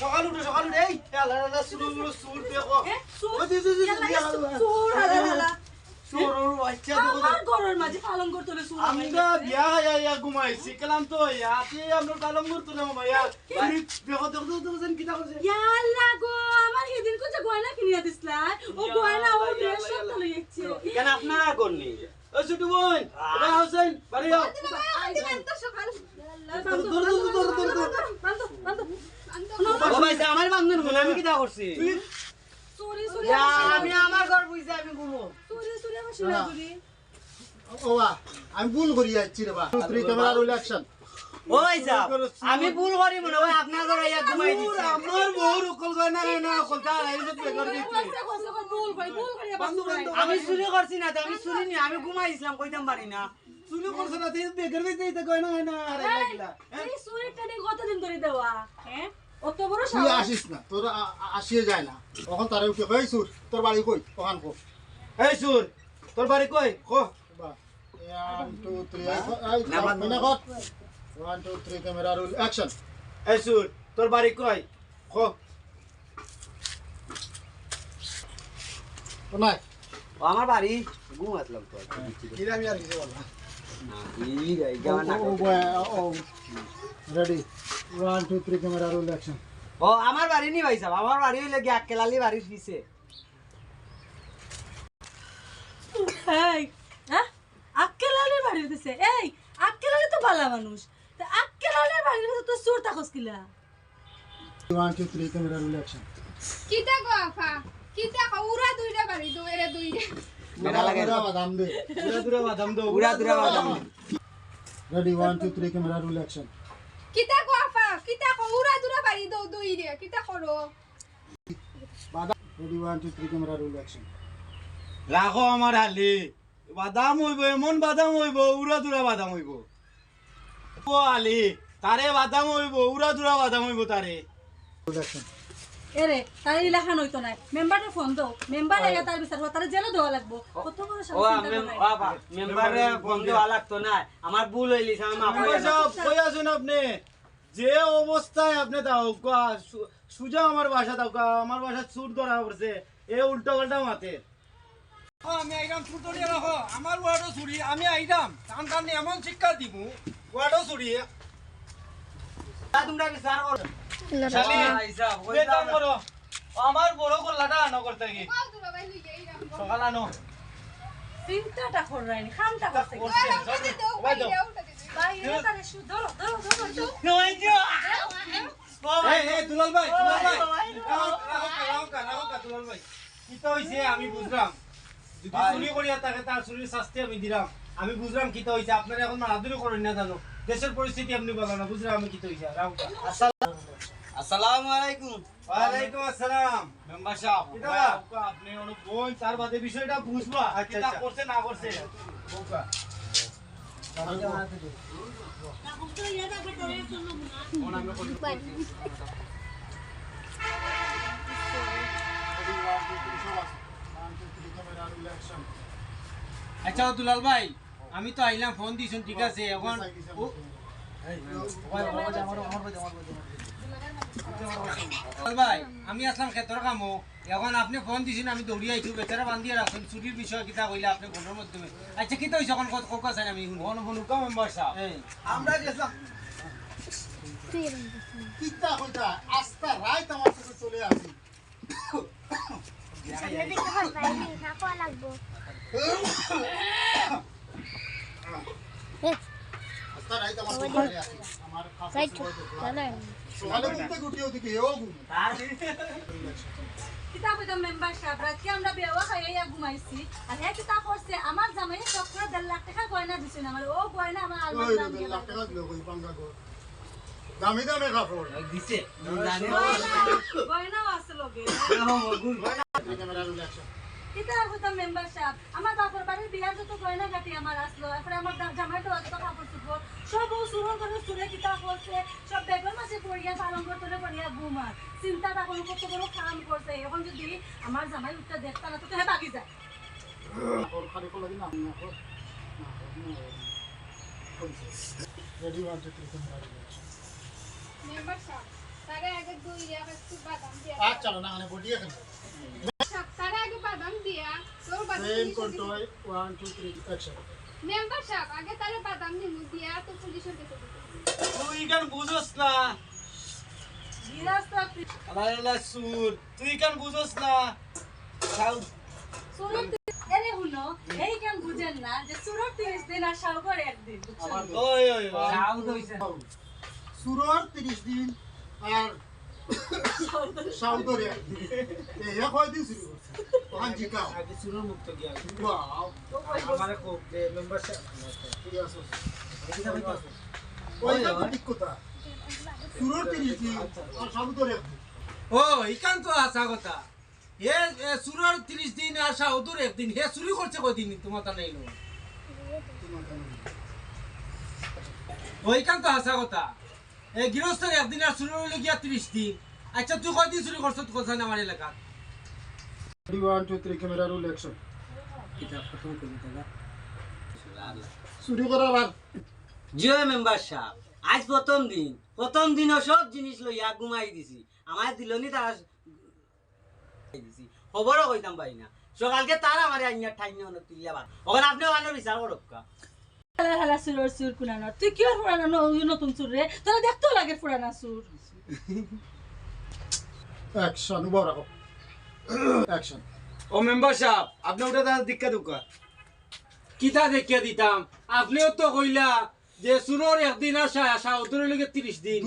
সকাল উঠে এই আল্লাহ আল্লাহ সুর দেখো সুর হালা সুরর বাচ্চা দেখো আমার ঘরের মাঝে পালন করতে হলে সুর আমরা বিয়া হইয়া ঘুমাইছি কালাম তো ইয়াতে আমরা পালন করতে না মাইয়া বাড়ি দেখো দেখো দেখো কিটা করছে ইয়া আল্লাহ গো আমার সেদিন কোন গয়না কিনিয়া দিছলা ও গয়না ও ড্রেস সব তো লইছে কেন আপনারা করনি ও ছোট বোন ওরা হোসেন বাড়ি যাও তো সকাল ও ভাই আমার বান্ধন বলে আমি কিটা করছি সরি সরি আমি আমার ঘর বুঝছি আমি ঘুমো সরি আমার শুনা করি ওবা আমি ভুল করি যাচ্ছি রে বা 2 3 ক্যামেরা রোল অ্যাকশন ও ভাই সাহেব আমি ভুল করি মনে হয় আপনার ঘরে আইয়া ঘুমাই দিছি আমার বউর উকল গয়না না কলতা এই যে বেকার দিচ্ছি ভুল করি আমি চুরি করছি না তো আমি চুরি নি আমি ঘুমাইছিলাম কইতাম পারি না চুরি করছ না তুই বেকার দিতে গয়না না আরে লাগিলা এই সুরিটা নি কতদিন ধরে দেওয়া হ্যাঁ অত বড় তুই সাহস আসিস না তোর আসিয়ে যায় না তখন তারে উঠে কই সুর তোর বাড়ি কই ওখান কো এই সুর তোর বাড়ি কই কো 1 2 3 আই না কত 1 2 3 ক্যামেরা রোল অ্যাকশন এই সুর তোর বাড়ি কই কো তো নাই ও আমার বাড়ি ঘুমাতলাম তো কিরা আমি আর কিছু বলবো না ই রে গাওয়া না ও রেডি 1 2 3 ক্যামেরা রোল অ্যাকশন ও আমার বাড়ি নি ভাই সাহেব আমার বাড়ি হইলে কি আক্কেলালি বাড়ির পিছে এই হ্যাঁ আক্কেলালের বাড়ির দিছে এই আক্কেলালে তো ভালো মানুষ তা আক্কেলালের বাড়ির ভিতর তো চোর তাকস কিলা 1 2 3 ক্যামেরা রোল অ্যাকশন কিতা গো আফা কিতা উড়া দুইটা বাড়ি দুইরে দুইরে বেড়া লাগে বাদাম দে দূরে বাদাম দো উড়া বাদাম রেডি 1 2 3 ক্যামেরা রোল অ্যাকশন কিতা গো আফা কিতা উড়া দুরা বাড়ি দুইরে কিতা করো বাদাম রেডি 1 2 3 ক্যামেরা রোল অ্যাকশন রাখো আমার হালি বাদাম হইব এমন বাদাম হইব উড়া দুরা বাদাম হইব ও আলি তারে বাদাম হইব উড়া দুরা বাদাম হইব তারে রোল অ্যাকশন এরে তাই লেখান হইতো না মেম্বারের ফোন দাও মেম্বার আইয়া তার বিচার তার জেলে দেওয়া লাগবো কত বড় ও সমস্যা বাবা মেম্বারে বন্ধ লাগতো না আমার ভুল হইলিছে আমি মাফ করে সব কই আছেন আপনি যে অবস্থায় আপনি দাও সুজা আমার বাসা দাও আমার বাসা সুর ধরা পড়ছে এ উল্টো পাল্টা মাতে আমি আইরাম সুর ধরিয়া রাখো আমার ওয়ার্ডও চুরি আমি আইরাম টান টান এমন শিক্ষা দিব ওয়ার্ডও চুরি তোমরা বিচার করো শালি হিসাব বেকাম করো আমার বড় কল্লাটা আনো করতে কি কল দুরা বাড়ি লইয়া এইরাম সকাল আনো চিন্তাটা করাইনি খামটা করছে করছে উঠা দাও বাইরে উঠা দিতে ভাই এটা তারে শু ধরো ধরো ধরো নই দিও এই দুলাল ভাই রাখো দুলাল ভাই কি তো হইছে আমি বুঝলাম যদি চুরি করিয়া থাকে তার চুরির শাস্তি আমি দিলাম আমি বুঝলাম কি তো হইছে আপনারা এখন মারাদুরি করেন না জানো দেশের পরিস্থিতি আপনি বলেন না বুঝলাম আমি কি তো হইছে রাখো আসসালামু আলাইকুম ওয়ালাইকুম আসসালাম মেম্বার সাহেব কিটা আপনি অনু বোন তার বাদে বিষয়টা বুঝবা কিটা করছে না করছে বোকা আচ্ছা দুলাল ভাই আমি তো আইলাম ফোন দিছুন ঠিক আছে এখন ভাই আমি আসলাম ক্ষেত্র কামো এখন আপনি ফোন দিছেন আমি দৌড়িয়ে আইছু বেচারা বান্ধিয়ে রাখছেন ছুটির বিষয় কিতা কইলে আপনি ফোনের মাধ্যমে আচ্ছা কিতা হইছে এখন কত কোকা চাই আমি ফোন ফোন কাম মেম্বার সাহেব আমরা গেছলাম কিতা কইতা আস্তা রাইত আমার সাথে চলে আসি সামনে দিকে হয় বাইরে না কোয়া লাগবো আস্তা রাইত আমার সাথে চলে আসি আমার খাস রাইট জানেন সকালে ঘুমতে গুটিও দিকে এও ঘুম কিতাব কইতাম মেম্বার সাহেব রাতকে আমরা বেওয়া খাইয়া ঘুমাইছি আর হ্যাঁ কিতাব করছে আমার জামাই সব করে 1.5 লাখ টাকা গয়না দিছেন আমার ও গয়না আমার ওই আলমারি দাম 2 লাখ টাকা দিলো কই পাঙ্গা গো দামি দামি কাপড় দিছে জানি গয়না আছে লগে ক্যামেরা রোল অ্যাকশন কিতাব কইতাম মেম্বার সাহেব আমার বাপর বাড়ির বিয়ার যত গয়না গাটি আমার আসলো এরপরে আমার জামাই তো যত কাপড় চোপড় সব ও সুরন করে সুরে কিতাব করছে সব বেগর মাসে পড়িয়া পালন করতে পড়িয়া ঘুমার চিন্তাটা কোনো কত বড় কাম করছে এখন যদি আমার জামাই উঠতে দেখতা না তো হ্যাঁ বাকি যায় ওর খালি কল দিন না ready 1 2 3 camera roll action member সাহেব তারে আগে দই দিয়া একটু বাদাম দিয়া আর চলো না মানে বডি এখানে তারে আগে বাদাম দিয়া তোর সেম বাদাম কন্ট্রোল 1 2 3 অ্যাকশন মেম্বার সাহেব আগে তারে বাদাম নিমু দিয়া তো পুলিশের কাছে দিতে তুই কেন বুঝোস না বিরাজ তো আল্লাহ সুর তুই কেন বুঝোস না সাউ সুরত এরে হুনো এই কেন বুঝেন না যে সুরত 30 দিন আর শাওকর একদিন বুঝছেন ওই ওই ওই। সাউদ হইছে সুরর 30 দিন আর সাউদরে এই কয় দিন শুরু করছে তখন জিকাও আগে সুরের মুক্ত গিয়া ওয়াও আমারে খুব যে মেম্বারশিপ ঠিক আছে ওই তো ঠিক কথা সুরর 30 দিন আর সাউদরে ও ইকান তো আসা কথা এ সুরার 30 দিন আসা ওদুর একদিন হে চুরি করছে কদিন তোমার তা নাই নো ওইখান তো আসা কথা এ গৃহস্থের একদিন আর চুরি হলে গিয়া 30 দিন আচ্ছা তুই কয়দিন চুরি করছ তুই কথা না আমার এলাকা 1 2 3 ক্যামেরা রোল অ্যাকশন শুরু করার আর জিও মেম্বার সাহেব আজ প্রথম দিন সব জিনিস লইয়া ঘুমাই দিছি আমার দিলনি তারা দিছি খবরও কইতাম পাই না সকালকে তার আমার আইনার ঠাইনি অনেক তুলিয়া বাদ ওখানে আপনি ওখানে বিচার করক্কা হালা হালা সুরর সুর কুনানো তুই কি আর পুরানো নতুন সুর রে তোরা দেখতেও লাগে পুরানা সুর অ্যাকশন উবার রাখো অ্যাকশন ও মেম্বার সাহেব আপনি ওটা তার দীক্ষা দুকা কিতা দেখিয়া দিতাম আপনিও তো কইলা যে সুরর একদিন আসা আসা ওদুর লগে 30 দিন